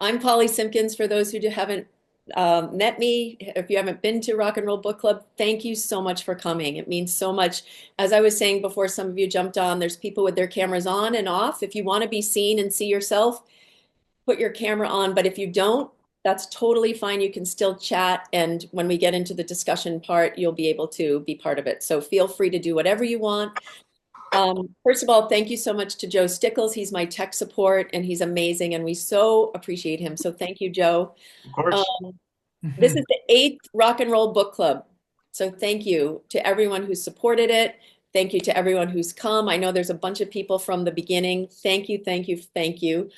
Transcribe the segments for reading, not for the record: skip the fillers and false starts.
I'm Polly Simpkins. For those who haven't met me, if you haven't been to Rock and Roll Book Club, thank you so much for coming. It means so much. As I was saying before, some of you jumped on, there's people with their cameras on and off. If you want to be seen and see yourself, put your camera on. But if you don't, that's totally fine. You can still chat. And when we get into the discussion part, you'll be able to be part of it. So feel free to do whatever you want. First of all, thank you so much to Joe Stickles. He's my tech support and he's amazing and we so appreciate him. So thank you, Joe. Of course. This is the 8th Rock and Roll Book Club. So thank you to everyone who supported it. Thank you to everyone who's come. I know there's a bunch of people from the beginning. Thank you, thank you, thank you.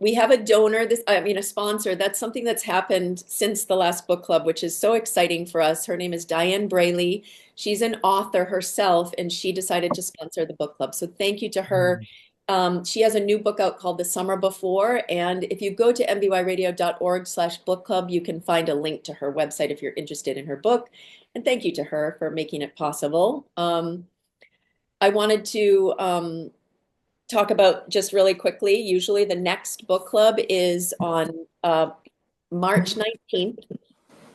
We have a donor, a sponsor. That's something that's happened since the last book club, which is so exciting for us. Her name is Diane Brayley. She's an author herself, and she decided to sponsor the book club. So thank you to her. She has a new book out called The Summer Before. And if you go to mvyradio.org/book club, you can find a link to her website if you're interested in her book. And thank you to her for making it possible. I wanted to talk about just really quickly. Usually the next book club is on March 19th.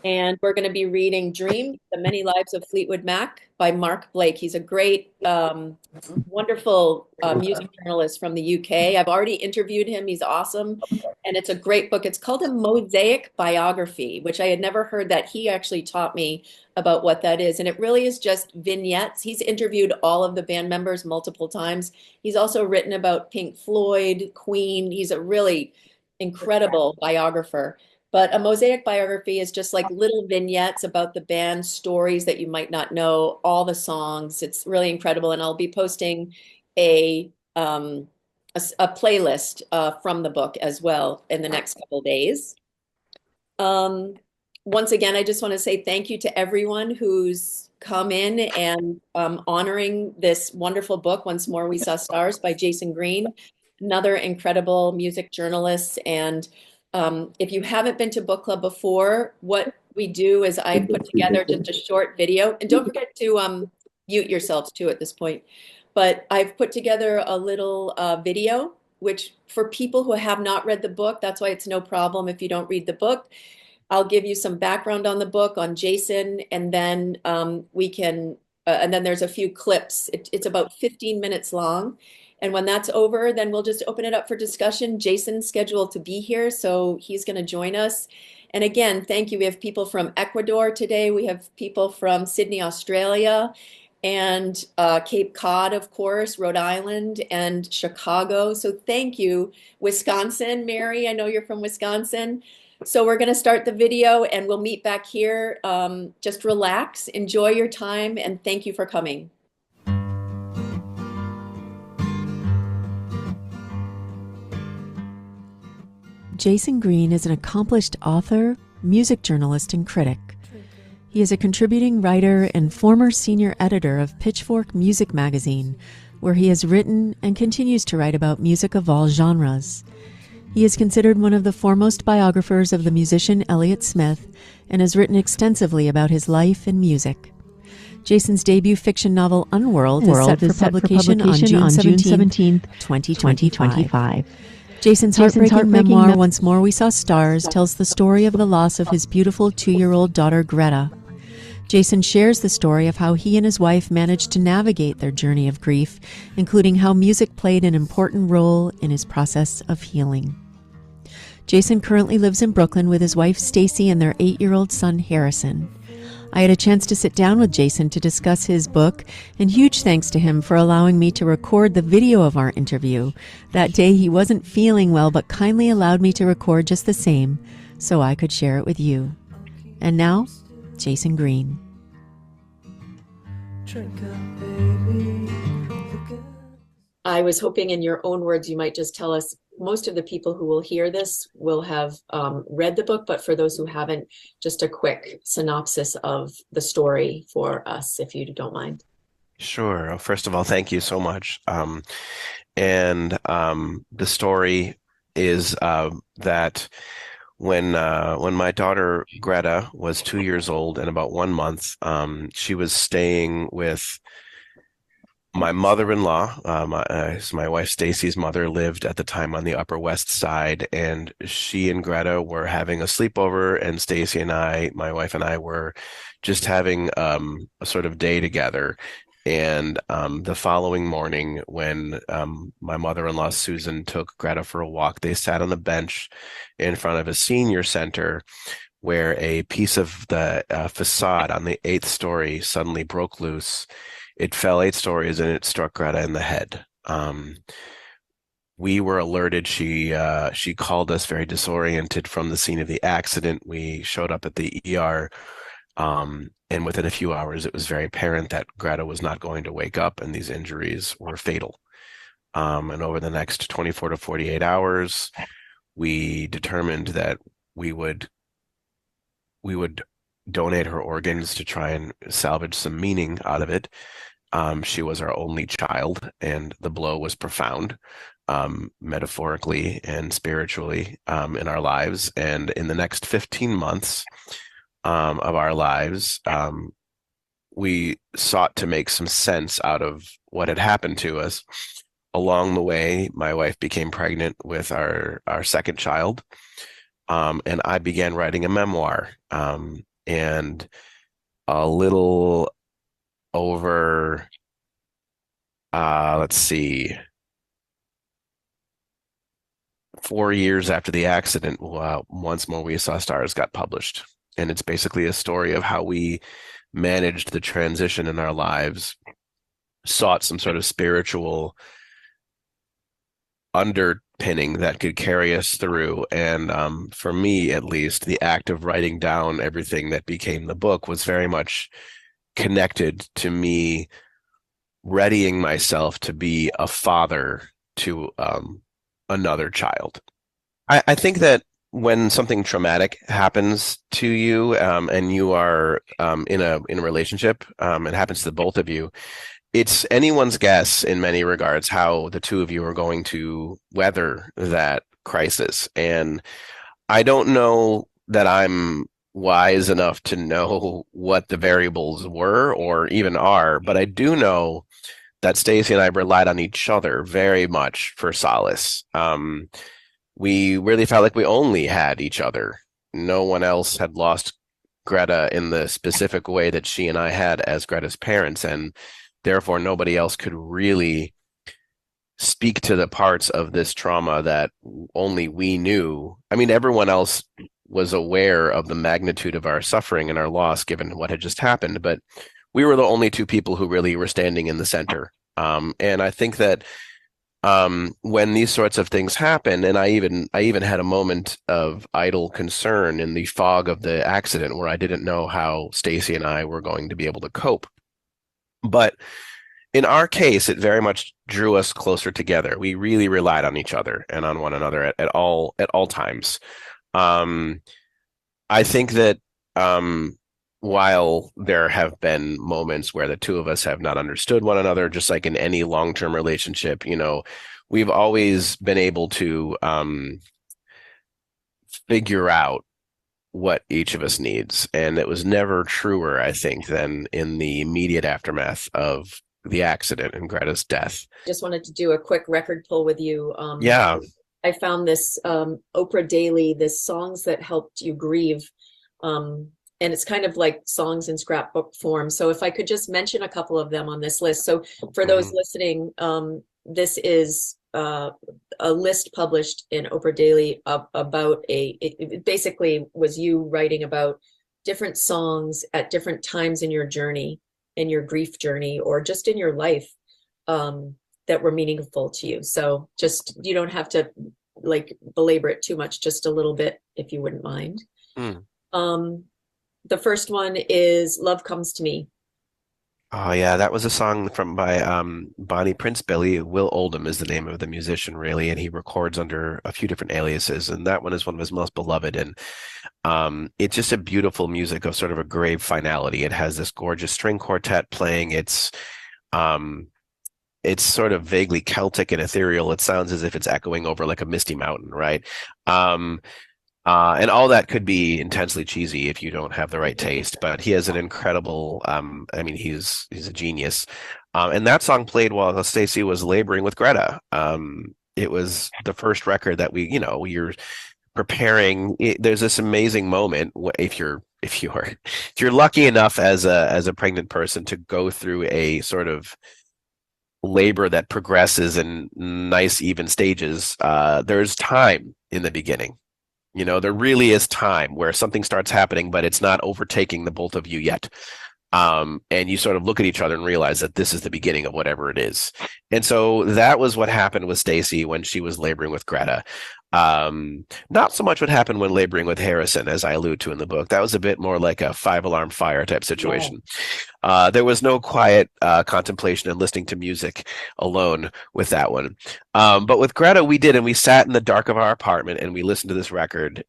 And we're going to be reading Dream, The Many Lives of Fleetwood Mac by Mark Blake. He's a great, wonderful music journalist from the UK. I've already interviewed him. He's awesome. And it's a great book. It's called a mosaic biography, which I had never heard that. He actually taught me about what that is. And it really is just vignettes. He's interviewed all of the band members multiple times. He's also written about Pink Floyd, Queen. He's a really incredible biographer. But a mosaic biography is just like little vignettes about the band, stories that you might not know, all the songs. It's really incredible. And I'll be posting a playlist from the book as well in the next couple of days. Once again, I just want to say thank you to everyone who's come in and honoring this wonderful book. Once more, We Saw Stars by Jayson Greene, another incredible music journalist. And if you haven't been to book club before, what we do is I put together just a short video. And don't forget to mute yourselves too at this point. But I've put together a little video, which for people who have not read the book, that's why it's no problem if you don't read the book. I'll give you some background on the book, on Jayson, and then and then there's a few clips. It's about 15 minutes long. And when that's over, then we'll just open it up for discussion. Jayson's scheduled to be here, so he's going to join us. And again, thank you. We have people from Ecuador today. We have people from Sydney, Australia, and Cape Cod, of course, Rhode Island, and Chicago. So thank you. Wisconsin, Mary, I know you're from Wisconsin. So we're going to start the video and we'll meet back here. Just relax, enjoy your time, and thank you for coming. Jayson Greene is an accomplished author, music journalist, and critic. He is a contributing writer and former senior editor of Pitchfork Music magazine, where he has written and continues to write about music of all genres. He is considered one of the foremost biographers of the musician Elliott Smith and has written extensively about his life and music. Jayson's debut fiction novel Unworld is set for publication on June 17, 2025. Jayson's heartbreaking memoir, Once More We Saw Stars, tells the story of the loss of his beautiful 2-year-old daughter, Greta. Jayson shares the story of how he and his wife managed to navigate their journey of grief, including how music played an important role in his process of healing. Jayson currently lives in Brooklyn with his wife, Stacy, and their 8-year-old son, Harrison. I had a chance to sit down with Jayson to discuss his book, and huge thanks to him for allowing me to record the video of our interview. That day he wasn't feeling well, but kindly allowed me to record just the same, so I could share it with you. And now, Jayson Greene. I was hoping in your own words you might just tell us, most of the people who will hear this will have read the book, but for those who haven't, just a quick synopsis of the story for us, if you don't mind. Sure. First of all, thank you so much. The story is that when my daughter Greta was 2 years old and about 1 month, she was staying with my mother-in-law, my wife Stacy's mother, lived at the time on the Upper West Side, and she and Greta were having a sleepover, and Stacy and I, my wife and I, were just having a sort of day together. And the following morning, when my mother-in-law Susan took Greta for a walk, they sat on a bench in front of a senior center where a piece of the facade on the eighth story suddenly broke loose. It fell 8 stories and it struck Greta in the head. We were alerted. She called us very disoriented from the scene of the accident. We showed up at the ER, and within a few hours, it was very apparent that Greta was not going to wake up, and these injuries were fatal. And over the next 24 to 48 hours, we determined that we would donate her organs to try and salvage some meaning out of it. She was our only child, and the blow was profound, metaphorically and spiritually, in our lives. And in the next 15 months of our lives, we sought to make some sense out of what had happened to us. Along the way, my wife became pregnant with our second child, and I began writing a memoir. And a little over, let's see, 4 years after the accident, Once More We Saw Stars got published. And it's basically a story of how we managed the transition in our lives, sought some sort of spiritual underpinning that could carry us through. And for me, at least, the act of writing down everything that became the book was very much connected to me readying myself to be a father to another child. I think that when something traumatic happens to you, and you are in a relationship, it happens to the both of you, it's anyone's guess in many regards how the two of you are going to weather that crisis. And I don't know that I'm wise enough to know what the variables were or even are, but I do know that Stacey and I relied on each other very much for solace. We really felt like we only had each other. No one else had lost Greta in the specific way that she and I had as Greta's parents, and therefore nobody else could really speak to the parts of this trauma that only we knew. I mean, everyone else was aware of the magnitude of our suffering and our loss given what had just happened, but we were the only two people who really were standing in the center. And I think that when these sorts of things happen, and I even had a moment of idle concern in the fog of the accident where I didn't know how Stacy and I were going to be able to cope. But in our case, it very much drew us closer together. We really relied on each other and on one another at all times. I think that while there have been moments where the two of us have not understood one another, just like in any long-term relationship, we've always been able to figure out what each of us needs. And it was never truer, I think, than in the immediate aftermath of the accident and Greta's death. Just wanted to do a quick record pull with you. Yeah. I found this Oprah Daily, this songs that helped you grieve. And it's kind of like songs in scrapbook form. So if I could just mention a couple of them on this list. So for those listening, this is a list published in Oprah Daily about it basically was you writing about different songs at different times in your journey, in your grief journey, or just in your life, that were meaningful to you. So just, you don't have to like belabor it too much, just a little bit, if you wouldn't mind. The first one is Love Comes to Me. Oh yeah, that was a song by Bonnie Prince Billy. Will Oldham is the name of the musician, really, and he records under a few different aliases, and that one is one of his most beloved. And it's just a beautiful music of sort of a grave finality. It has this gorgeous string quartet playing. It's sort of vaguely Celtic and ethereal. It sounds as if it's echoing over like a misty mountain, right? And all that could be intensely cheesy if you don't have the right taste, but he has an incredible, I mean, he's a genius. And that song played while Stacey was laboring with Greta. It was the first record that you're preparing. There's this amazing moment if you're lucky enough as a pregnant person to go through a sort of labor that progresses in nice even stages. There's time in the beginning. There really is time where something starts happening, but it's not overtaking the both of you yet. And you sort of look at each other and realize that this is the beginning of whatever it is. And so that was what happened with Stacey when she was laboring with Greta. Not so much what happened when laboring with Harrison, as I allude to in the book. That was a bit more like a 5-alarm fire type situation. There was no quiet contemplation and listening to music alone with that one. But with Greta, we did, and we sat in the dark of our apartment and we listened to this record.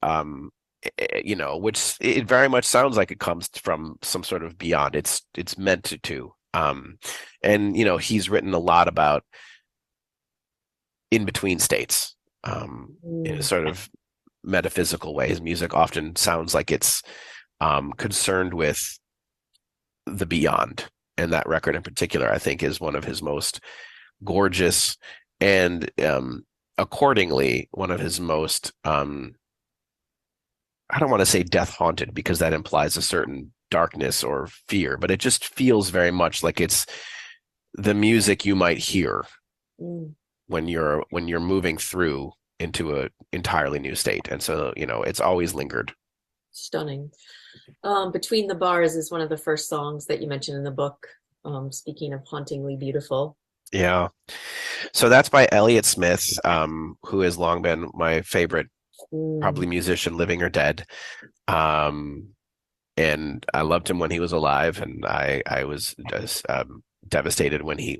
Which it very much sounds like it comes from some sort of beyond. It's meant to. And he's written a lot about in between states, in a sort of metaphysical way. His music often sounds like it's concerned with the beyond, and that record in particular, I think, is one of his most gorgeous and accordingly one of his most I don't want to say death haunted because that implies a certain darkness or fear, but it just feels very much like it's the music you might hear when you're moving through into an entirely new state. And so, it's always lingered. Stunning. Between the Bars is one of the first songs that you mentioned in the book. Speaking of hauntingly beautiful. Yeah. So that's by Elliott Smith, who has long been my favorite probably musician, living or dead. And I loved him when he was alive, and I was just devastated when he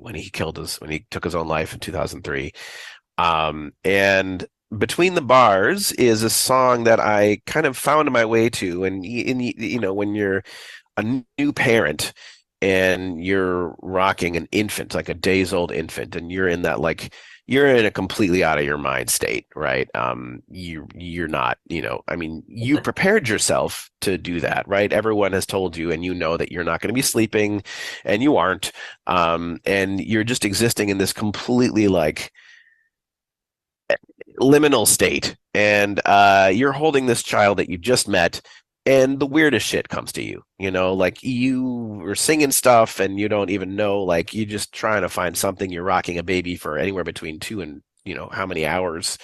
took his own life in 2003. And Between the Bars is a song that I kind of found my way to, and when you're a new parent and you're rocking an infant, like a days old infant, and you're in that you're in a completely out of your mind state, right? You're not, you prepared yourself to do that, right? Everyone has told you, and that you're not going to be sleeping, and you aren't, and you're just existing in this completely liminal state, and you're holding this child that you just met, and the weirdest shit comes to you, you were singing stuff and you don't even know, you're just trying to find something. You're rocking a baby for anywhere between 2 and how many hours.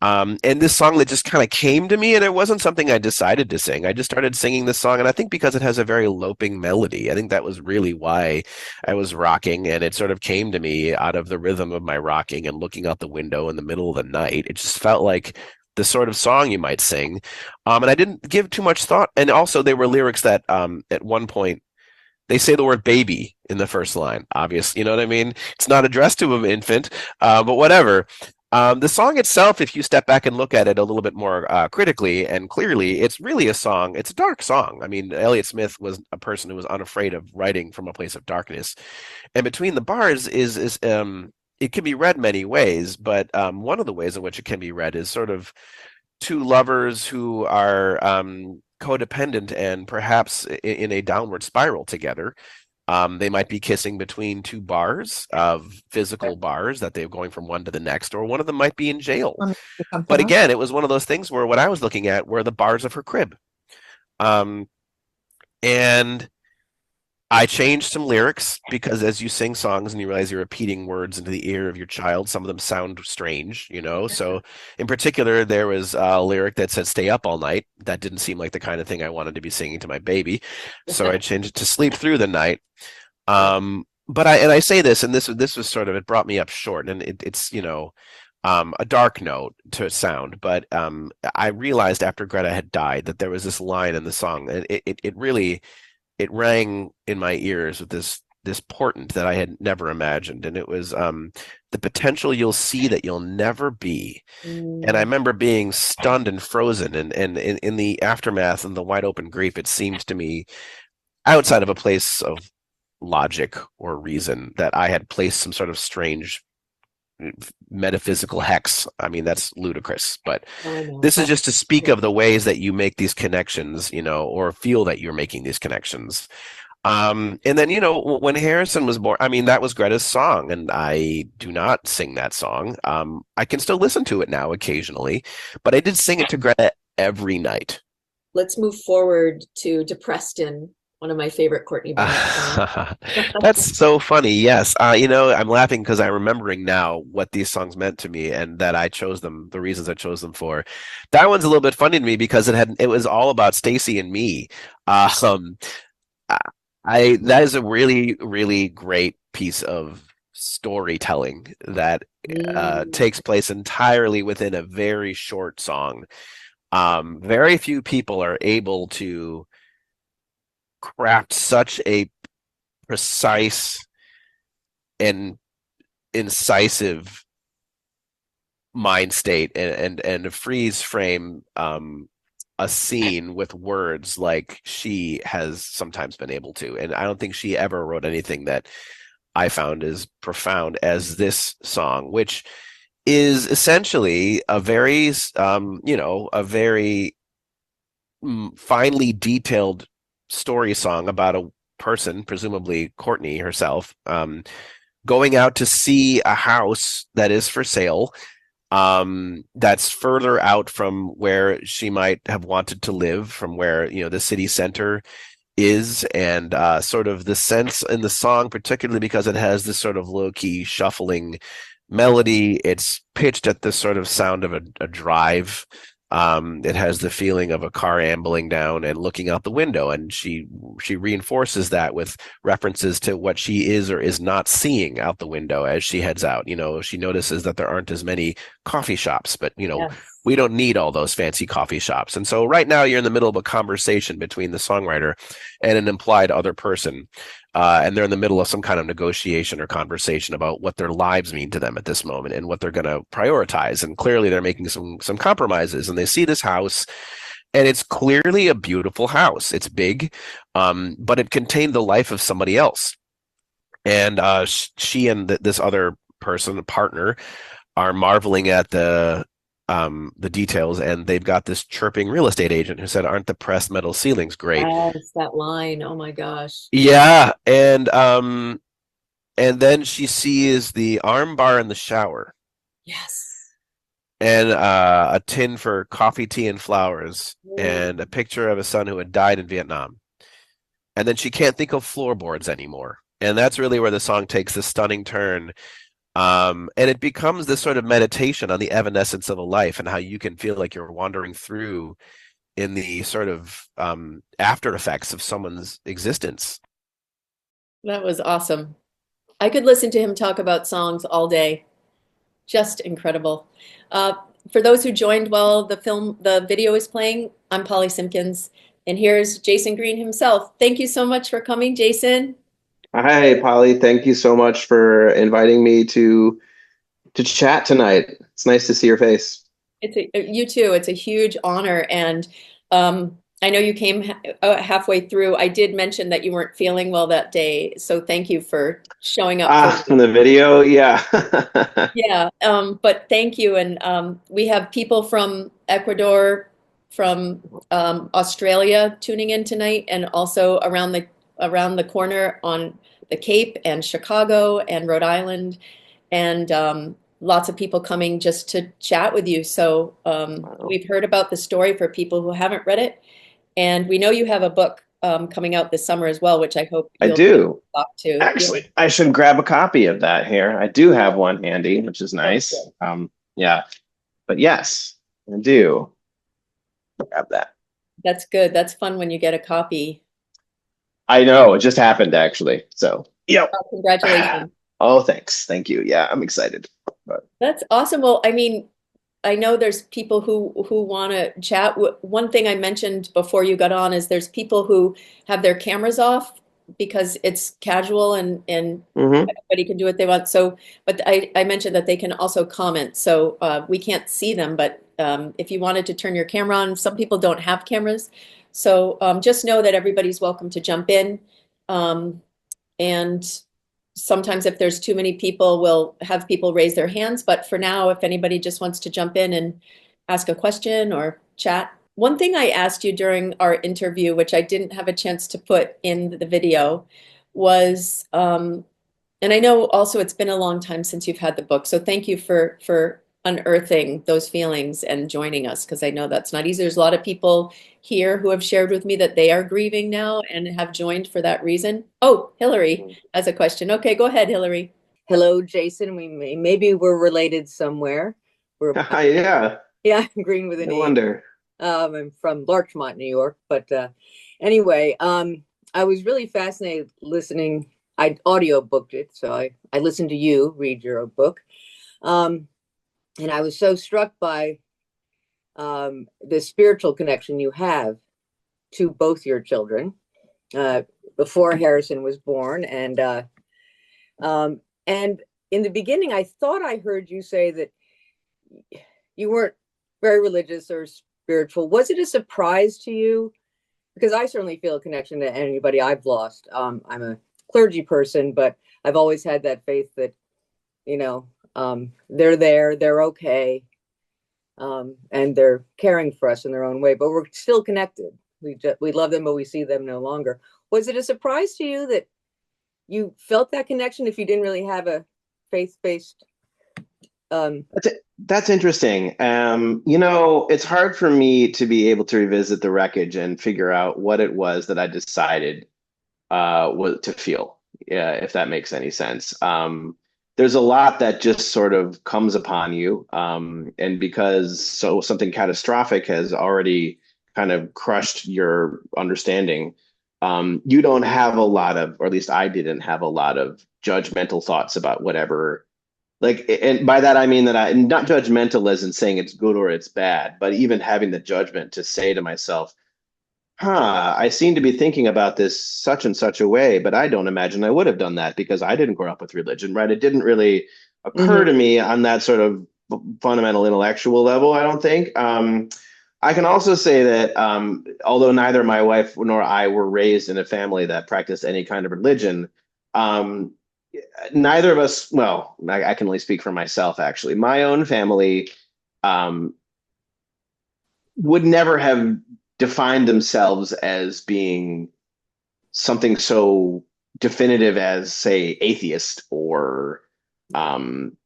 And this song that just kind of came to me, and it wasn't something I decided to sing. I just started singing this song, and I think because it has a very loping melody, I think that was really why I was rocking, and it sort of came to me out of the rhythm of my rocking and looking out the window in the middle of the night. It just felt like the sort of song you might sing. And I didn't give too much thought. And also there were lyrics that at one point they say the word baby in the first line, obviously, you know what I mean? It's not addressed to an infant, but whatever. The song itself, if you step back and look at it a little bit more critically and clearly, it's really a song. It's a dark song. I mean, Elliott Smith was a person who was unafraid of writing from a place of darkness. And Between the Bars is it can be read many ways, but one of the ways in which it can be read is sort of two lovers who are codependent and perhaps in a downward spiral together. They might be kissing between two bars of physical bars that they're going from one to the next, or one of them might be in jail. But again, it was one of those things where what I was looking at were the bars of her crib. And I changed some lyrics because as you sing songs and you realize you're repeating words into the ear of your child, some of them sound strange, So in particular, there was a lyric that said "stay up all night." That didn't seem like the kind of thing I wanted to be singing to my baby, so I changed it to "sleep through the night." But I say this, and this was sort of, it brought me up short, and it's a dark note to sound, but I realized after Greta had died that there was this line in the song, and it really. It rang in my ears with this portent that I had never imagined. And it was the potential you'll see that you'll never be. And I remember being stunned and frozen. And in the aftermath and the wide open grief, it seemed to me outside of a place of logic or reason that I had placed some sort of strange metaphysical hex. I mean, that's ludicrous, but Oh, I know. this is just to speak of the ways that you make these connections, or feel that you're making these connections. And then, when Harrison was born, I mean, that was Greta's song, and I do not sing that song. I can still listen to it now occasionally, but I did sing it to Greta every night. Let's move forward to Depreston, one of my favorite Courtney Barnett songs. That's so funny. Yes. I'm laughing because I'm remembering now what these songs meant to me and that I chose them, the reasons I chose them for. That one's a little bit funny to me because it was all about Stacy and me. Um, that is a really, really great piece of storytelling that takes place entirely within a very short song. Very few people are able to craft such a precise and incisive mind state and freeze frame a scene with words like she has sometimes been able to. And I don't think she ever wrote anything that I found as profound as this song, which is essentially a very finely detailed story song about a person, presumably Courtney herself, going out to see a house that is for sale, that's further out from where she might have wanted to live, from where, the city center is, and sort of the sense in the song, particularly because it has this sort of low-key shuffling melody. It's pitched at the sort of sound of a drive. It has the feeling of a car ambling down and looking out the window, and she reinforces that with references to what she is or is not seeing out the window as she heads out. She notices that there aren't as many coffee shops, but Yes. we don't need all those fancy coffee shops. And so right now you're in the middle of a conversation between the songwriter and an implied other person. And they're in the middle of some kind of negotiation or conversation about what their lives mean to them at this moment and what they're going to prioritize. And clearly they're making some compromises, and they see this house, and it's clearly a beautiful house. It's big, but it contained the life of somebody else. And she and this other person, a partner, are marveling at the details, and they've got this chirping real estate agent who said, "Aren't the pressed metal ceilings great?" Yes, that line. Oh my gosh. Yeah, and then she sees the arm bar in the shower Yes. and a tin for coffee, tea, and flowers, and a picture of a son who had died in Vietnam. And then she can't think of floorboards anymore. And that's really where the song takes this stunning turn. And it becomes this sort of meditation on the evanescence of a life and how you can feel like you're wandering through in the sort of after effects of someone's existence. That was awesome. I could listen to him talk about songs all day. Just incredible. For those who joined while the video is playing, I'm Polly Simpkins, and here's Jayson Greene himself. Thank you so much for coming, Jayson. Hi, Polly. Thank you so much for inviting me to chat tonight. It's nice to see your face. You too. It's a huge honor, and I know you came halfway through. I did mention that you weren't feeling well that day, so thank you for showing up. From the video, yeah. Yeah, but thank you, and we have people from Ecuador, from Australia tuning in tonight, and also around the corner on the Cape and Chicago and Rhode Island, and lots of people coming just to chat with you. So we've heard about the story for people who haven't read it, and we know you have a book coming out this summer as well, which I hope I you'll do. talk to. Actually, I should grab a copy of that here. I do have one handy, which is nice. Yeah, but yes, I do. Grab that. That's good. That's fun when you get a copy. I know, it just happened actually. So, yep. Oh, congratulations. Oh, thanks. Thank you. Yeah, I'm excited. But That's awesome. Well, I mean, I know there's people who want to chat. One thing I mentioned before you got on is there's people who have their cameras off because it's casual and everybody can do what they want. So, but I mentioned that they can also comment. So we can't see them, but if you wanted to turn your camera on, some people don't have cameras. So just know that everybody's welcome to jump in. And sometimes if there's too many people, we'll have people raise their hands. But for now, if anybody just wants to jump in and ask a question or chat. One thing I asked you during our interview, which I didn't have a chance to put in the video, was, and I know also it's been a long time since you've had the book, so thank you for unearthing those feelings and joining us, because I know that's not easy. There's a lot of people here who have shared with me that they are grieving now and have joined for that reason. Oh, Hillary has a question. Okay, go ahead, Hillary. Hello, Jayson. Maybe we're related somewhere. Yeah. Yeah, Greene with an I E. wonder. I'm from Larchmont, New York. But anyway, I was really fascinated listening. I audio booked it, so I listened to you read your book. And I was so struck by the spiritual connection you have to both your children before Harrison was born. And in the beginning, I thought I heard you say that you weren't very religious or spiritual. Was it a surprise to you? Because I certainly feel a connection to anybody I've lost. I'm a clergy person, but I've always had that faith that, they're there, they're okay, and they're caring for us in their own way, but we're still connected. We love them, but we see them no longer. Was it a surprise to you that you felt that connection if you didn't really have a faith-based? That's interesting. It's hard for me to be able to revisit the wreckage and figure out what it was that I decided to feel, if that makes any sense. There's a lot that just sort of comes upon you. And because something catastrophic has already kind of crushed your understanding, you don't have a lot of, or at least I didn't have a lot of judgmental thoughts about whatever. Like, and by that I mean that I'm not judgmental as in saying it's good or it's bad, but even having the judgment to say to myself, I seem to be thinking about this such and such a way, but I don't imagine I would have done that because I didn't grow up with religion, right? It didn't really occur to me on that sort of fundamental intellectual level, I don't think. I can also say that although neither my wife nor I were raised in a family that practiced any kind of religion, neither of us, well, I can only speak for myself, actually. My own family would never have defined themselves as being something so definitive as, say, atheist or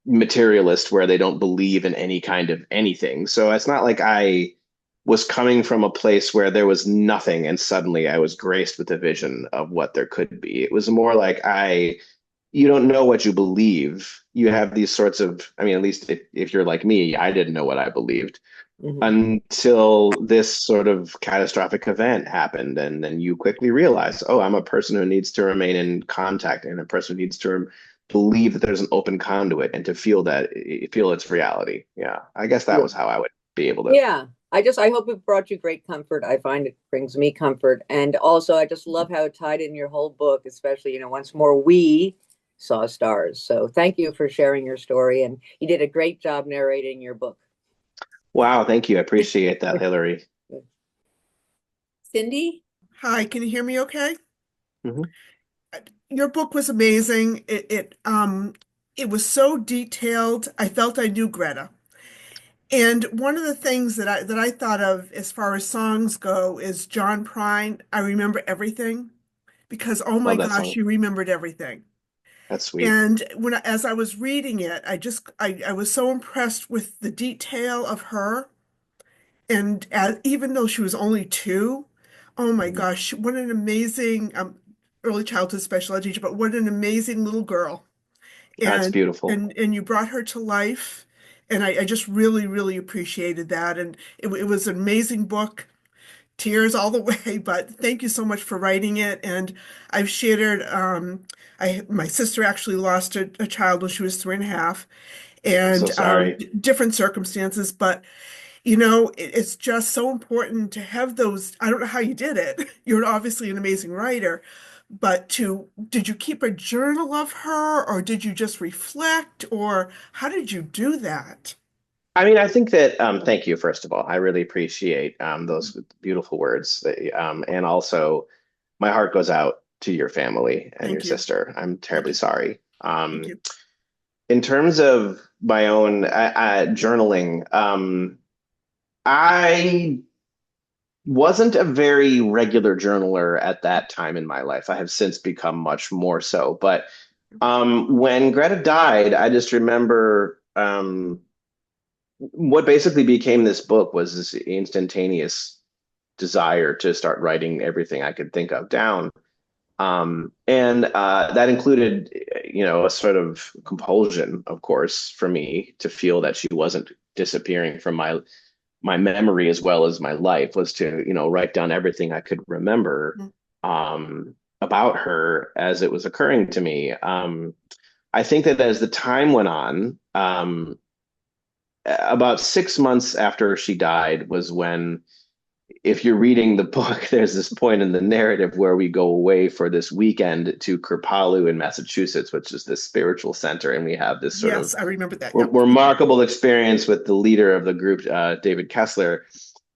materialist, where they don't believe in any kind of anything. So it's not like I was coming from a place where there was nothing and suddenly I was graced with a vision of what there could be. It was more like you don't know what you believe. You have these sorts of, I mean, at least if you're like me, I didn't know what I believed until this sort of catastrophic event happened. And then you quickly realize, oh, I'm a person who needs to remain in contact and a person who needs to believe that there's an open conduit and to feel its reality. Yeah. I guess that was how I would be able to. Yeah. I hope it brought you great comfort. I find it brings me comfort. And also, I just love how it tied in your whole book, especially, once more, we saw stars. So thank you for sharing your story. And you did a great job narrating your book. Wow. Thank you. I appreciate that, Hillary. Cindy? Hi, can you hear me okay? Mm-hmm. Your book was amazing. It was so detailed. I felt I knew Greta. And one of the things that I thought of as far as songs go is John Prine, I Remember Everything, because oh my gosh, you remembered everything. That's sweet. And as I was reading it, I was so impressed with the detail of her. And even though she was only 2, oh my gosh, what an amazing early childhood special ed teacher, but what an amazing little girl. That's beautiful. And you brought her to life. And I just really, really appreciated that. And it was an amazing book. Tears all the way, but thank you so much for writing it. And I've shared, my sister actually lost a child when she was 3.5, and So sorry. Different circumstances, but it's just so important to have those. I don't know how you did it. You're obviously an amazing writer, but did you keep a journal of her, or did you just reflect, or how did you do that? I mean, I think that, thank you, first of all. I really appreciate those beautiful words. And also, my heart goes out to your family and your Thank you. sister. I'm terribly you. sorry. Thank you. In terms of my own journaling, I wasn't a very regular journaler at that time in my life. I have since become much more so. But when Greta died, I just remember what basically became this book was this instantaneous desire to start writing everything I could think of down. And that included, a sort of compulsion, of course, for me to feel that she wasn't disappearing from my memory as well as my life, was to, write down everything I could remember about her as it was occurring to me. I think that as the time went on, about 6 months after she died was when, if you're reading the book, there's this point in the narrative where we go away for this weekend to Kripalu in Massachusetts, which is this spiritual center. And we have this sort Yes, of I remember that. Yep. remarkable experience with the leader of the group, David Kessler.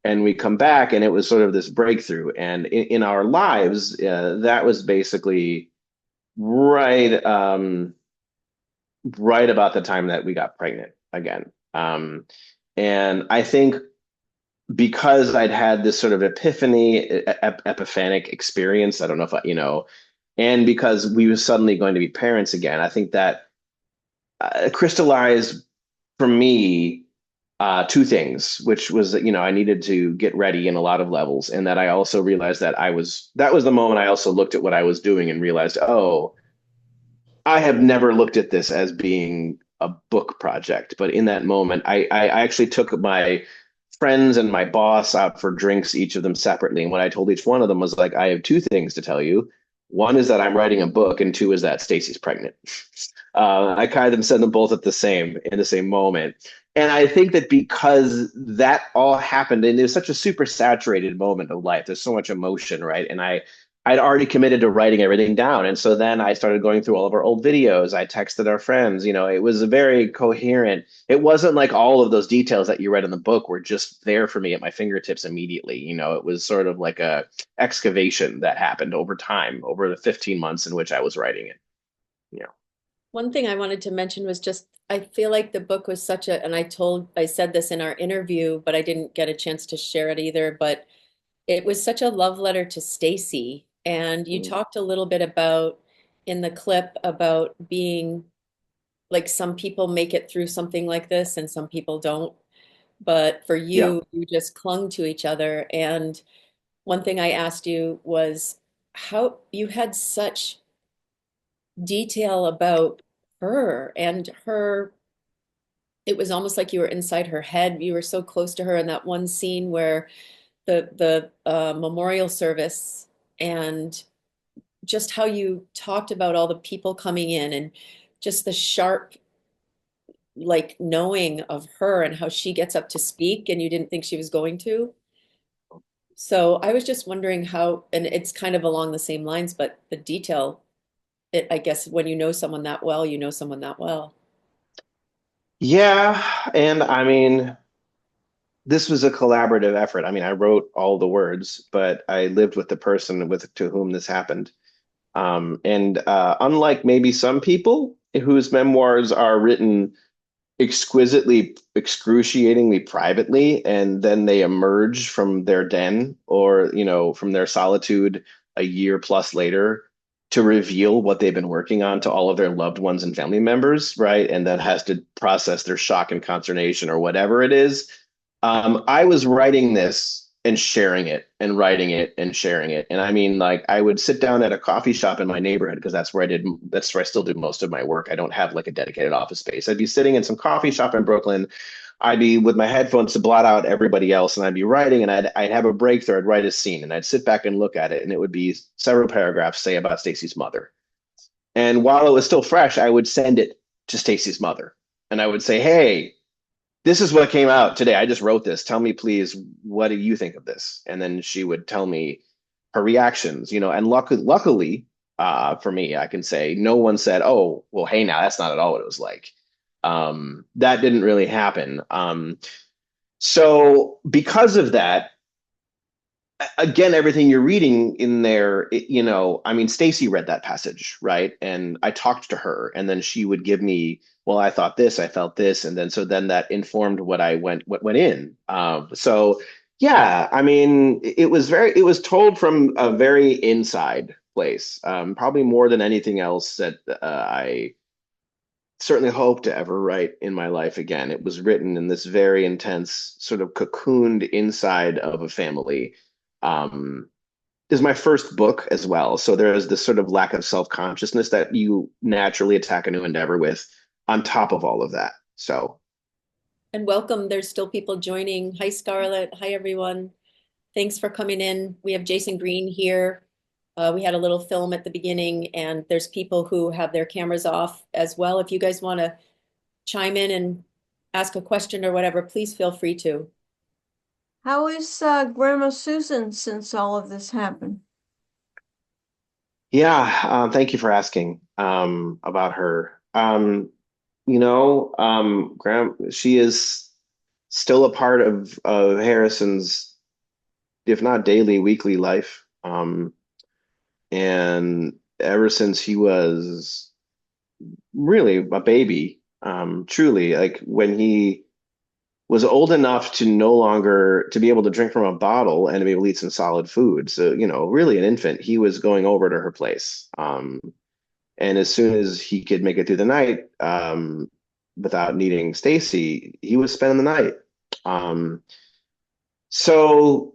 And we come back and it was sort of this breakthrough. And in our lives, that was basically right, right about the time that we got pregnant again. And I think because I'd had this sort of epiphanic experience, I don't know if and because we were suddenly going to be parents again, I think that crystallized for me two things, which was that, I needed to get ready in a lot of levels. And that I also realized that that was the moment I also looked at what I was doing and realized, oh, I have never looked at this as being a book project. But in that moment, I actually took my friends and my boss out for drinks, each of them separately. And what I told each one of them was like, I have two things to tell you. One is that I'm writing a book, and two is that Stacy's pregnant. I kind of said them both in the same moment. And I think that because that all happened, and it was such a super saturated moment of life, there's so much emotion, right? And I'd already committed to writing everything down. And so then I started going through all of our old videos. I texted our friends, it was a very coherent. It wasn't like all of those details that you read in the book were just there for me at my fingertips immediately. It was sort of like a excavation that happened over time, over the 15 months in which I was writing it. One thing I wanted to mention was just, I feel like the book was and I said this in our interview, but I didn't get a chance to share it either, but it was such a love letter to Stacy. And you talked a little bit about in the clip about being like, some people make it through something like this and some people don't. But for Yeah. you just clung to each other. And one thing I asked you was how you had such detail about her and her. It was almost like you were inside her head. You were so close to her in that one scene where the memorial service, and just how you talked about all the people coming in and just the sharp like knowing of her and how she gets up to speak and you didn't think she was going to. So I was just wondering how, and it's kind of along the same lines, but the detail, I guess when you know someone that well, you know someone that well. Yeah. And I mean, this was a collaborative effort. I mean, I wrote all the words, but I lived with the person to whom this happened. And unlike maybe some people whose memoirs are written exquisitely, excruciatingly privately, and then they emerge from their den or, from their solitude a year plus later to reveal what they've been working on to all of their loved ones and family members, right? And that has to process their shock and consternation or whatever it is. I was writing this and sharing it and writing it and sharing it. And I mean, like, I would sit down at a coffee shop in my neighborhood because that's where I still do most of my work. I don't have like a dedicated office space. I'd be sitting in some coffee shop in Brooklyn. I'd be with my headphones to blot out everybody else, and I'd be writing, and I'd have a breakthrough. I'd write a scene, and I'd sit back and look at it, and it would be several paragraphs, say, about Stacy's mother. And while it was still fresh, I would send it to Stacy's mother, and I would say, "Hey, this is what came out today. I just wrote this. Tell me, please, what do you think of this?" And then she would tell me her reactions, and luckily for me, I can say no one said, "Oh, well, hey, now that's not at all what it was like." That didn't really happen. So because of that, again, everything you're reading in there, I mean, Stacy read that passage, right? And I talked to her, and then she would give me, well, I thought this, I felt this, and then that informed what went in. So yeah, I mean, it was told from a very inside place, probably more than anything else that I certainly hope to ever write in my life again. It was written in this very intense, sort of cocooned inside of a family. Um, is my first book as well. So there is this sort of lack of self-consciousness that you naturally attack a new endeavor with on top of all of that. So And welcome. There's still people joining. Hi, Scarlett. Hi, everyone. Thanks for coming in. We have Jayson Greene here. We had a little film at the beginning, and there's people who have their cameras off as well. If you guys want to chime in and ask a question or whatever, please feel free to. How is Grandma Susan since all of this happened? yeah, thank you for asking about her. Graham, she is still a part of Harrison's, if not daily, weekly life. And ever since he was really a baby, truly, like when he was old enough to no longer to be able to drink from a bottle and to be able to eat some solid food. So, really an infant, he was going over to her place. And as soon as he could make it through the night, without needing Stacy, he was spending the night. So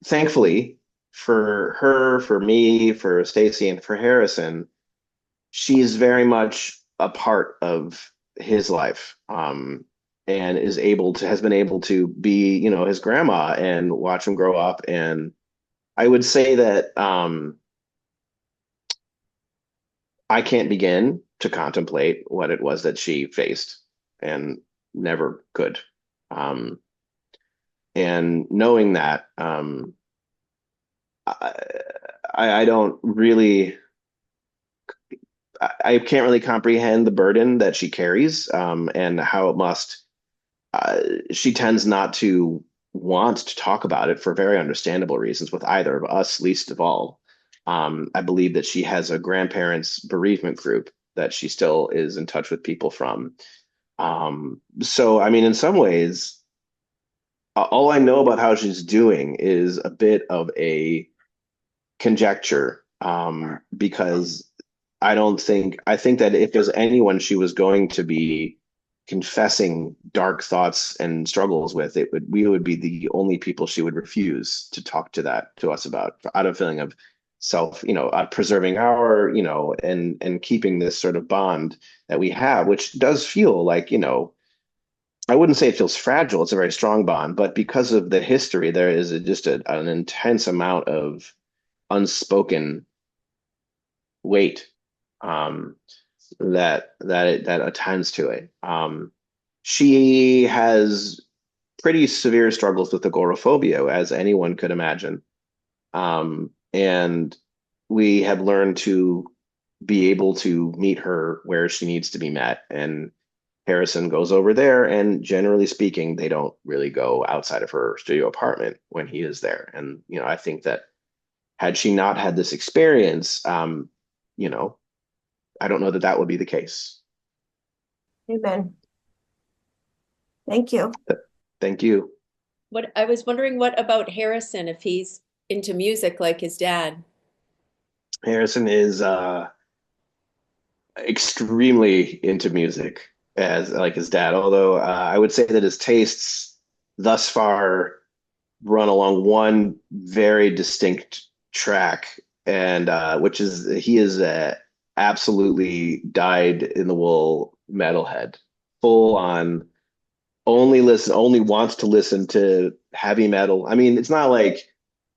thankfully for her, for me, for Stacy, and for Harrison, she's very much a part of his life. And has been able to be, his grandma and watch him grow up. And I would say that I can't begin to contemplate what it was that she faced and never could. And knowing that, I don't really, I can't really comprehend the burden that she carries, and how it must. She tends not to want to talk about it for very understandable reasons with either of us, least of all. I believe that she has a grandparents' bereavement group that she still is in touch with people from. So, I mean, in some ways, all I know about how she's doing is a bit of a conjecture, because I think that if there's anyone she was going to be confessing dark thoughts and struggles with, we would be the only people she would refuse to talk to us about, out of feeling of self, preserving our, and keeping this sort of bond that we have, which does feel like, I wouldn't say it feels fragile. It's a very strong bond, but because of the history, there is just an intense amount of unspoken weight, that attends to it. She has pretty severe struggles with agoraphobia, as anyone could imagine. And we have learned to be able to meet her where she needs to be met. And Harrison goes over there, and generally speaking, they don't really go outside of her studio apartment when he is there. And, I think that had she not had this experience, I don't know that that would be the case. Amen. Thank you. Thank you. I was wondering, what about Harrison, if he's into music like his dad? Harrison is extremely into music, as like his dad, although I would say that his tastes thus far run along one very distinct track, and which is he is absolutely dyed in the wool metalhead, full on, only wants to listen to heavy metal. I mean, it's not like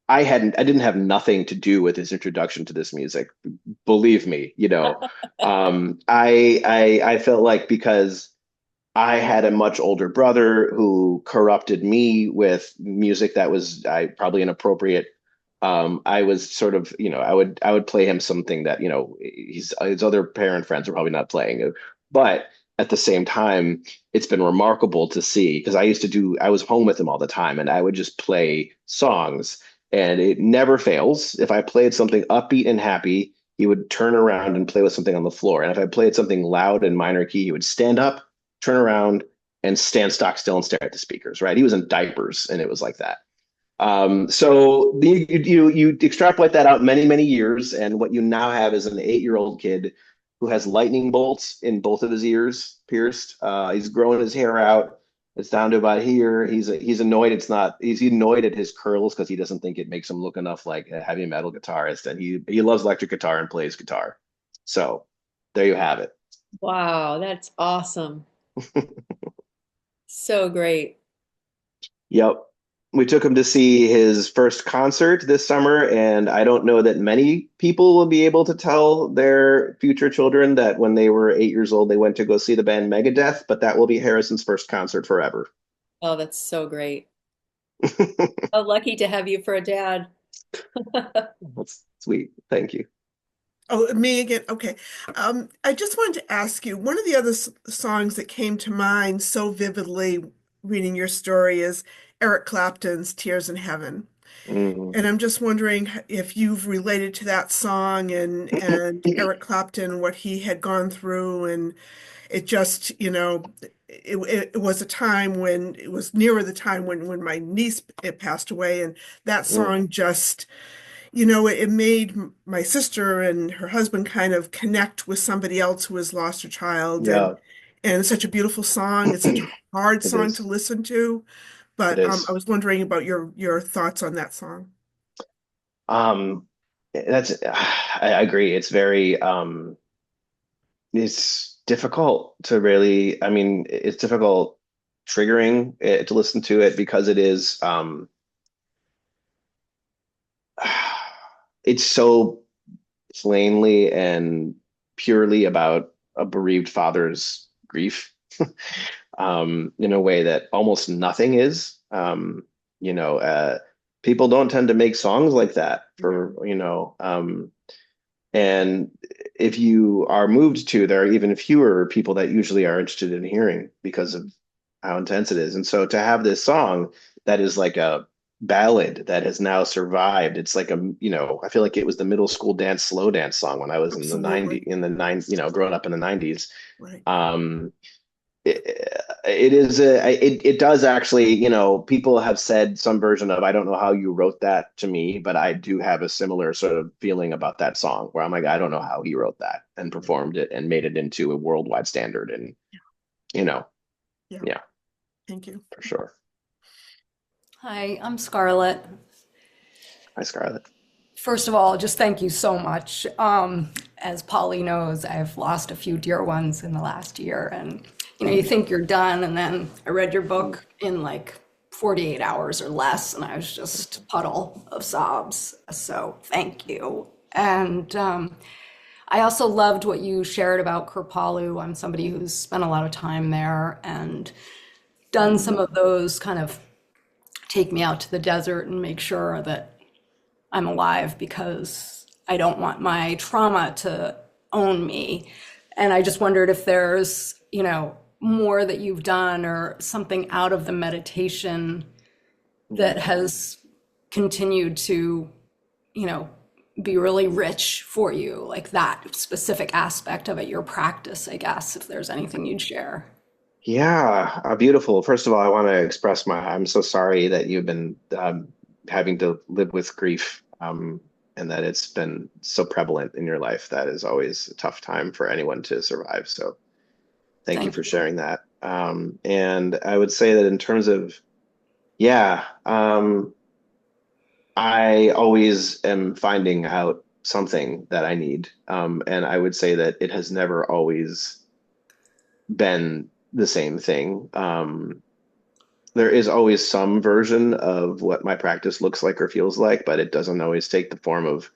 I didn't have nothing to do with his introduction to this music. Believe me, I felt like, because I had a much older brother who corrupted me with music that was probably inappropriate. I was sort of, I would play him something that, his other parent friends were probably not playing. But at the same time, it's been remarkable to see because I was home with him all the time and I would just play songs and it never fails. If I played something upbeat and happy, he would turn around and play with something on the floor. And if I played something loud and minor key, he would stand up, turn around, and stand stock still and stare at the speakers, right? He was in diapers and it was like that. So you extrapolate that out many, many years, and what you now have is an 8-year-old kid who has lightning bolts in both of his ears pierced. He's growing his hair out. It's down to about here. He's annoyed. He's annoyed at his curls because he doesn't think it makes him look enough like a heavy metal guitarist. And he loves electric guitar and plays guitar. So there you have it. Wow, that's awesome. So great. Yep. We took him to see his first concert this summer, and I don't know that many people will be able to tell their future children that when they were 8 years old, they went to go see the band Megadeth, but that will be Harrison's first concert forever. Oh, that's so great. Oh, lucky to have you for a dad. That's sweet. Thank you. Oh, me again. Okay. I just wanted to ask you, one of the other songs that came to mind so vividly reading your story is Eric Clapton's Tears in Heaven. Mhm. And I'm just wondering if you've related to that song and Eric Clapton, what he had gone through, and it just, it was a time when it was nearer the time when my niece had passed away, and that song just, it made my sister and her husband kind of connect with somebody else who has lost a child, Yeah, and it's such a beautiful song. It's such a hard it song to is. listen to, It but I is. was wondering about your thoughts on that song. Um, I agree. It's difficult to really, I mean, it's difficult triggering it, to listen to it because it is, it's so plainly and purely about a bereaved father's grief, in a way that almost nothing is. You know, people don't tend to make songs like that and if you are moved to, there are even fewer people that usually are interested in hearing because of how intense it is. And so to have this song that is like a ballad that has now survived, it's like I feel like it was the middle school dance, slow dance song when I was in the Absolutely. 90s, in the nines, growing up in the 90s. Right. Um, it does actually, people have said some version of, I don't know how you wrote that to me, but I do have a similar sort of feeling about that song where I'm like, I don't know how he wrote that and performed it and made it into a worldwide standard. And, you know, Yeah. yeah, Thank you. for sure. Hi, I'm Scarlett. Hi, Scarlett. First of all, just thank you so much. As Polly knows, I've lost a few dear ones in the last year, and you think you're done, and then I read your book in like 48 hours or less, and I was just a puddle of sobs. So thank you. And I also loved what you shared about Kripalu. I'm somebody who's spent a lot of time there and done some of those kind of take me out to the desert and make sure that I'm alive because I don't want my trauma to own me. And I just wondered if there's, more that you've done or something out of the meditation that has continued to, be really rich for you, like that specific aspect of it, your practice, I guess, if there's anything you'd share. Yeah, beautiful. First of all, I want to express I'm so sorry that you've been having to live with grief, and that it's been so prevalent in your life. That is always a tough time for anyone to survive. So thank you Thank for you. sharing that. And I would say that in terms of, yeah, I always am finding out something that I need. And I would say that it has never always been the same thing. There is always some version of what my practice looks like or feels like, but it doesn't always take the form of,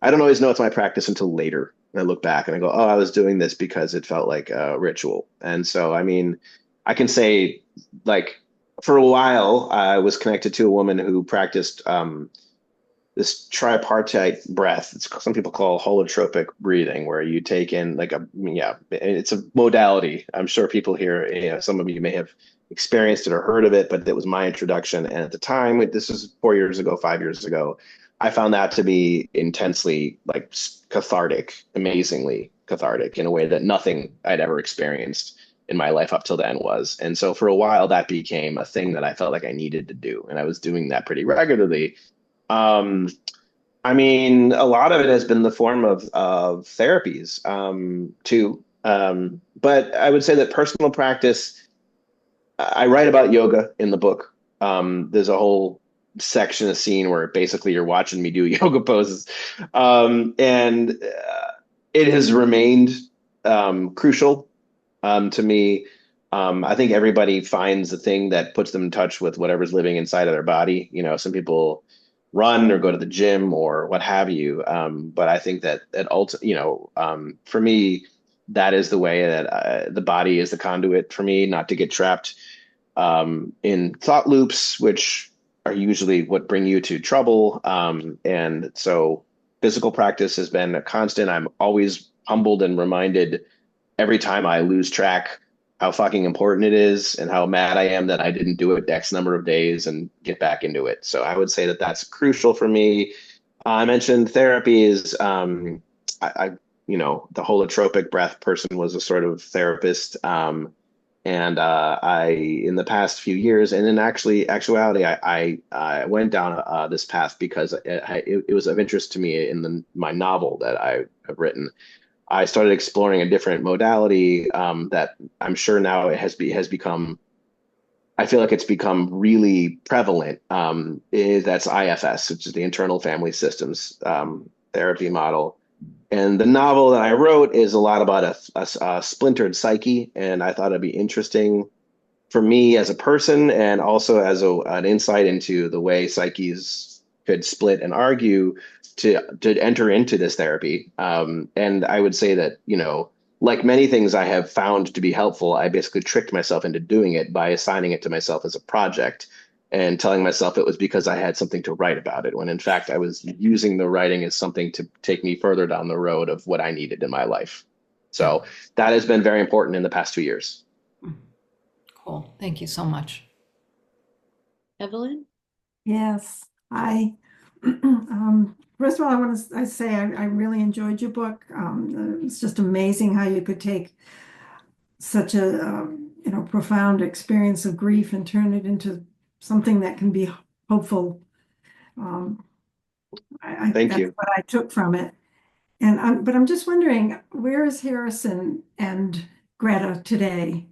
I don't always know it's my practice until later. And I look back and I go, oh, I was doing this because it felt like a ritual. And so, I mean, I can say, like, for a while, I was connected to a woman who practiced this tripartite breath. It's some people call holotropic breathing, where you take in like it's a modality. I'm sure people here, some of you may have experienced it or heard of it, but it was my introduction. And at the time, this was 4 years ago, 5 years ago, I found that to be intensely like cathartic, amazingly cathartic in a way that nothing I'd ever experienced in my life up till then was. And so for a while, that became a thing that I felt like I needed to do. And I was doing that pretty regularly. Um, I mean, a lot of it has been the form of therapies too. But I would say that personal practice, I write about yoga in the book. There's a whole section, a scene where basically you're watching me do yoga poses. And it has remained crucial to me. I think everybody finds the thing that puts them in touch with whatever's living inside of their body. Some people run or go to the gym or what have you. But I think that for me, that is the way that the body is the conduit for me, not to get trapped in thought loops, which are usually what bring you to trouble. And so physical practice has been a constant. I'm always humbled and reminded every time I lose track how fucking important it is and how mad I am that I didn't do it X number of days and get back into it. So I would say that that's crucial for me. I mentioned therapy is, the holotropic breath person was a sort of therapist. And I, in the past few years, and in actuality, I went down this path because it was of interest to me in my novel that I have written. I started exploring a different modality that I'm sure now it has become. I feel like it's become really prevalent. That's IFS, which is the Internal Family Systems therapy model. And the novel that I wrote is a lot about a splintered psyche, and I thought it'd be interesting for me as a person, and also as an insight into the way psyches could split and argue to enter into this therapy. And I would say that, like many things I have found to be helpful, I basically tricked myself into doing it by assigning it to myself as a project and telling myself it was because I had something to write about it, when in fact I was using the writing as something to take me further down the road of what I needed in my life. So that has been very important in the past 2 years. Cool. Thank you so much. Evelyn? Yes, first of all, I say I really enjoyed your book. It's just amazing how you could take such a profound experience of grief and turn it into something that can be hopeful. Thank you. That's what I took from it. But I'm just wondering, where is Harrison and Greta today?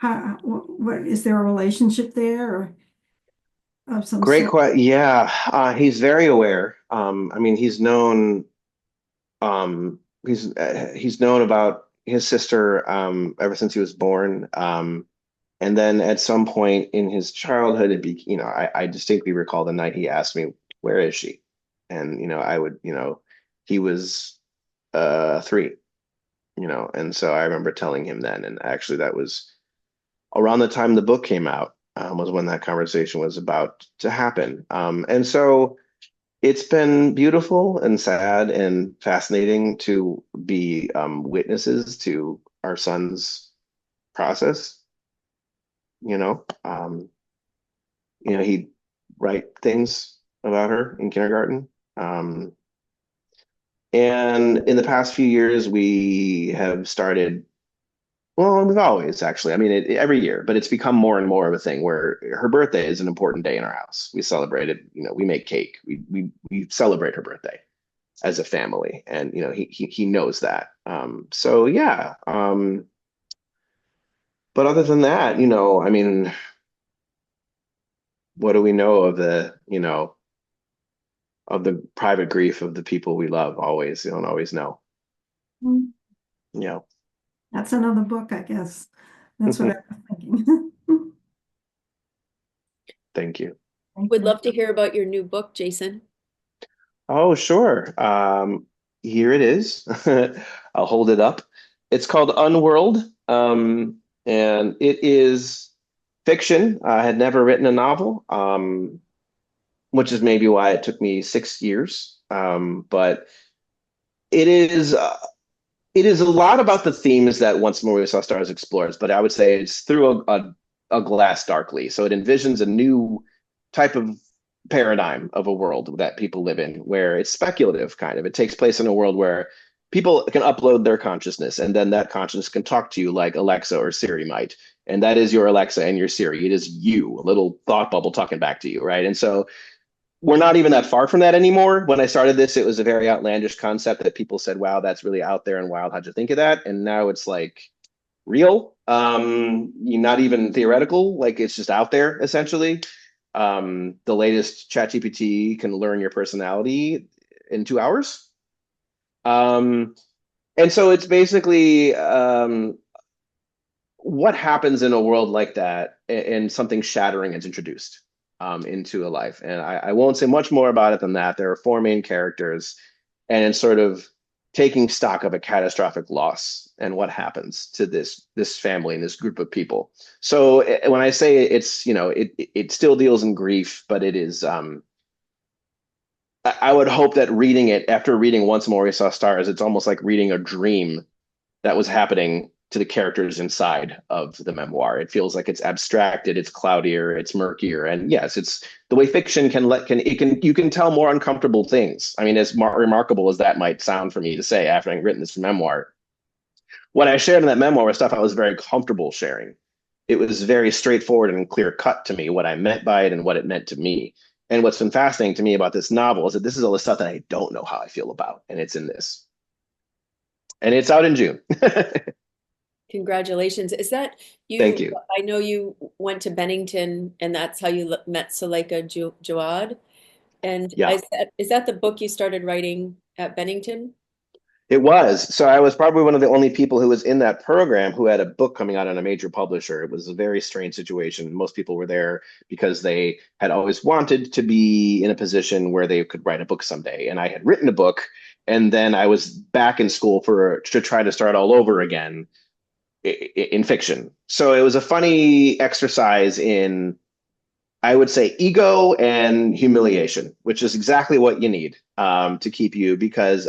What is there a relationship there, or of some Great sort? question. Yeah, he's very aware. I mean, he's known. He's known about his sister ever since he was born. And then at some point in his childhood, I distinctly recall the night he asked me, "Where is she?" And he was 3, and so I remember telling him then, and actually that was around the time the book came out, was when that conversation was about to happen. And so it's been beautiful and sad and fascinating to be witnesses to our son's process. He'd write things about her in kindergarten. And in the past few years, we have started, well, we've always actually, I mean, every year, but it's become more and more of a thing where her birthday is an important day in our house. We celebrate it, we make cake, we celebrate her birthday as a family, and he knows that. So yeah. But other than that, I mean, what do we know of the private grief of the people we love? Always, you don't always know. Mm. Yeah. That's another book, I guess. That's what I was thinking. Thank you. Would love to hear about your new book, Jayson. Oh, sure. Here it is. I'll hold it up. It's called Unworld, and it is fiction. I had never written a novel. which is maybe why it took me 6 years. But it is a lot about the themes that Once More We Saw Stars explores, but I would say it's through a glass darkly. So it envisions a new type of paradigm of a world that people live in, where it's speculative, kind of. It takes place in a world where people can upload their consciousness, and then that consciousness can talk to you like Alexa or Siri might. And that is your Alexa and your Siri. It is you, a little thought bubble talking back to you, right? And so we're not even that far from that anymore. When I started this, it was a very outlandish concept that people said, wow, that's really out there and wild. How'd you think of that? And now it's like real, not even theoretical, like it's just out there essentially. The latest ChatGPT can learn your personality in 2 hours. And so it's basically what happens in a world like that, and something shattering is introduced into a life. And I won't say much more about it than that. There are 4 main characters, and it's sort of taking stock of a catastrophic loss and what happens to this family and this group of people. So when I say it's, it still deals in grief, but it is, I would hope that reading it, after reading Once More We Saw Stars, it's almost like reading a dream that was happening to the characters inside of the memoir. It feels like it's abstracted, it's cloudier, it's murkier, and yes, it's the way fiction you can tell more uncomfortable things. I mean, as remarkable as that might sound for me to say after having written this memoir, what I shared in that memoir was stuff I was very comfortable sharing. It was very straightforward and clear cut to me what I meant by it and what it meant to me. And what's been fascinating to me about this novel is that this is all the stuff that I don't know how I feel about, and it's in this. And it's out in June. Congratulations. Is that you? Thank you. I know you went to Bennington, and that's how you met Suleika Jawad. And Yeah. Is that the book you started writing at Bennington? It was. So I was probably one of the only people who was in that program who had a book coming out on a major publisher. It was a very strange situation. Most people were there because they had always wanted to be in a position where they could write a book someday. And I had written a book, and then I was back in school to try to start all over again in fiction. So it was a funny exercise in, I would say, ego and humiliation, which is exactly what you need to keep you, because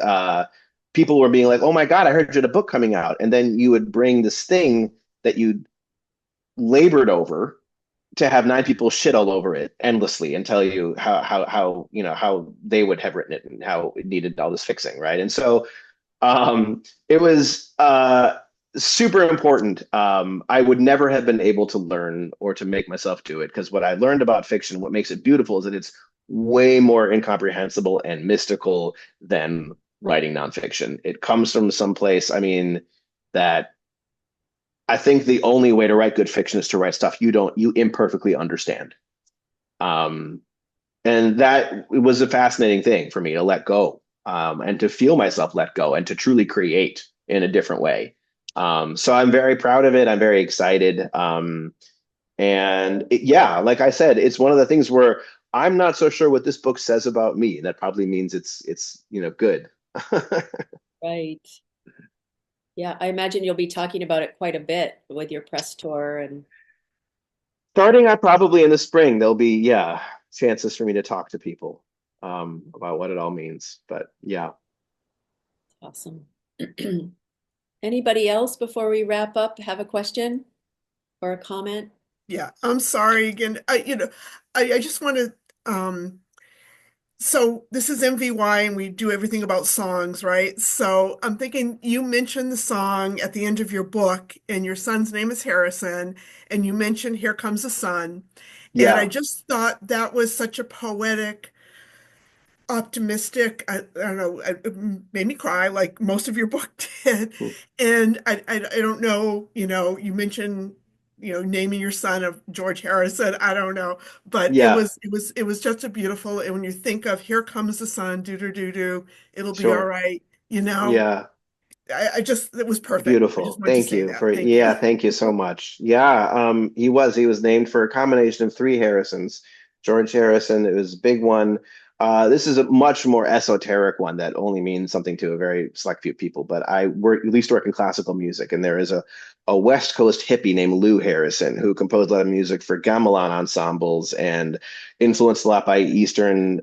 people were being like, oh my God, I heard you had a book coming out. And then you would bring this thing that you labored over to have 9 people shit all over it endlessly and tell you how they would have written it and how it needed all this fixing, right? And so it was super important. I would never have been able to learn or to make myself do it, because what I learned about fiction, what makes it beautiful, is that it's way more incomprehensible and mystical than writing nonfiction. It comes from someplace, I mean, that I think the only way to write good fiction is to write stuff you imperfectly understand. And that was a fascinating thing for me, to let go, and to feel myself let go, and to truly create in a different way. So I'm very proud of it. I'm very excited. Yeah, like I said, it's one of the things where I'm not so sure what this book says about me. That probably means it's good. Right. Yeah, I imagine you'll be talking about it quite a bit with your press tour. And starting out probably in the spring, there'll be chances for me to talk to people about what it all means. But yeah. Awesome. Anybody else before we wrap up have a question or a comment? Yeah, I'm sorry again. I just want to, so this is MVY and we do everything about songs, right? So I'm thinking you mentioned the song at the end of your book, and your son's name is Harrison, and you mentioned Here Comes the Sun. And I just thought that was such a poetic, optimistic, I don't know, it made me cry like most of your book did. And I don't know, you mentioned, naming your son of George Harrison. I don't know, but it was just a beautiful. And when you think of Here Comes the Sun, do do do do, it'll be all right. Yeah. It was perfect. I Beautiful. just wanted to Thank say you that. for Thank you. thank you so much. Yeah, he was named for a combination of 3 Harrisons. George Harrison, it was a big one. This is a much more esoteric one that only means something to a very select few people. But I used to work in classical music, and there is a West Coast hippie named Lou Harrison who composed a lot of music for gamelan ensembles and influenced a lot by Eastern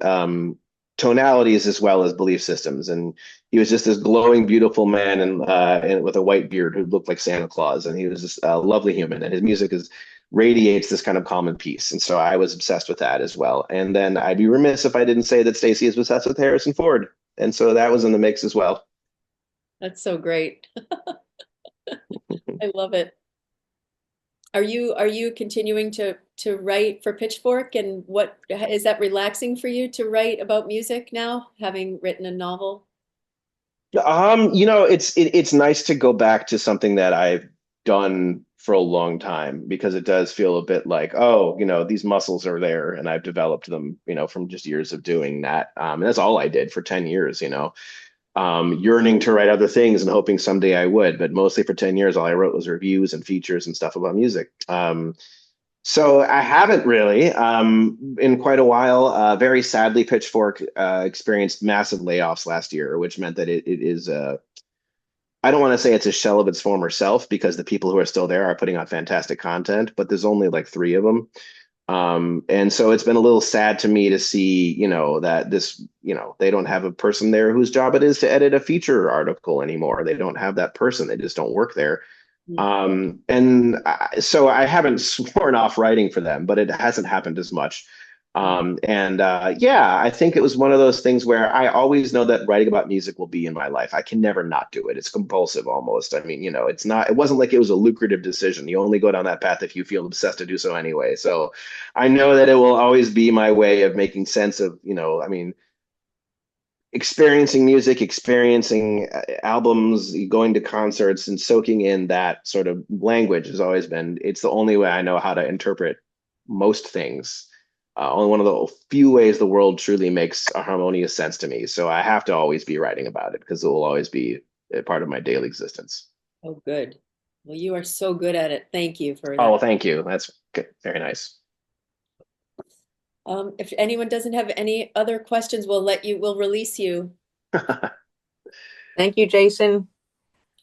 tonalities as well as belief systems. And he was just this glowing, beautiful man and with a white beard who looked like Santa Claus. And he was just a lovely human. And his music radiates this kind of calm and peace. And so I was obsessed with that as well. And then I'd be remiss if I didn't say that Stacey is obsessed with Harrison Ford. And so that was in the mix as well. That's so great. I love it. Are you continuing to write for Pitchfork, and what is that relaxing for you to write about music now, having written a novel? It's nice to go back to something that I've done for a long time, because it does feel a bit like, oh, these muscles are there and I've developed them, from just years of doing that. And that's all I did for 10 years, yearning to write other things and hoping someday I would, but mostly for 10 years, all I wrote was reviews and features and stuff about music. So I haven't really in quite a while. Very sadly, Pitchfork experienced massive layoffs last year, which meant that it is I don't want to say it's a shell of its former self, because the people who are still there are putting out fantastic content, but there's only like 3 of them. And so it's been a little sad to me to see, that they don't have a person there whose job it is to edit a feature article anymore. They don't have that person. They just don't work there. So I haven't sworn off writing for them, but it hasn't happened as much. I think it was one of those things where I always know that writing about music will be in my life. I can never not do it. It's compulsive almost. I mean, it wasn't like it was a lucrative decision. You only go down that path if you feel obsessed to do so anyway. So I know that it will always be my way of making sense of, experiencing music, experiencing albums, going to concerts, and soaking in that sort of language has always been, it's the only way I know how to interpret most things. Only one of the few ways the world truly makes a harmonious sense to me. So I have to always be writing about it, because it will always be a part of my daily existence. Oh, good. Well, you are so good at it. Thank you for that. Oh, thank you. That's good. Very nice. If anyone doesn't have any other questions, we'll release you. Thank you, Jayson.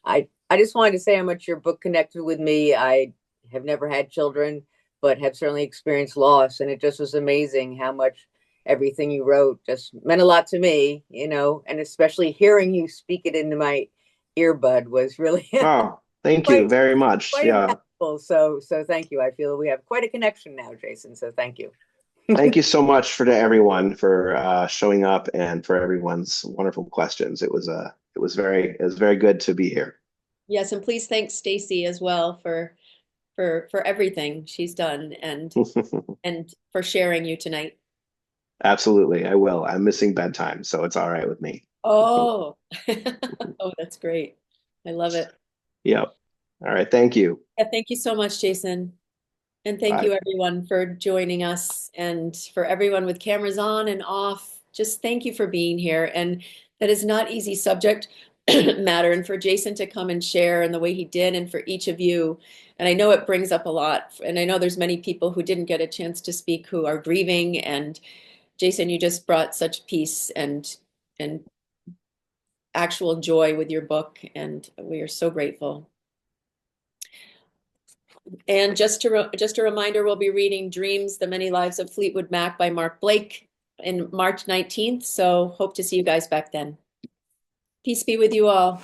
I just wanted to say how much your book connected with me. I have never had children, but have certainly experienced loss. And it just was amazing how much everything you wrote just meant a lot to me, and especially hearing you speak it into my earbud was really Oh, thank you very much. quite Yeah. impactful. So thank you. I feel we have quite a connection now, Jayson. So thank you. Thank you so much to everyone for showing up and for everyone's wonderful questions. It was very good to be here. Yes, and please thank Stacey as well for everything she's done and for sharing you tonight. Absolutely, I will. I'm missing bedtime, so it's all right with me. Oh, oh, that's great. I love it. Yep. All right. Thank you. Yeah, thank you so much, Jayson. And thank you everyone for joining us, and for everyone with cameras on and off. Just thank you for being here. And that is not easy subject matter. And for Jayson to come and share in the way he did, and for each of you. And I know it brings up a lot. And I know there's many people who didn't get a chance to speak who are grieving. And Jayson, you just brought such peace and actual joy with your book. And we are so grateful. And just a reminder, we'll be reading Dreams, The Many Lives of Fleetwood Mac by Mark Blake in March 19th. So hope to see you guys back then. Peace be with you all.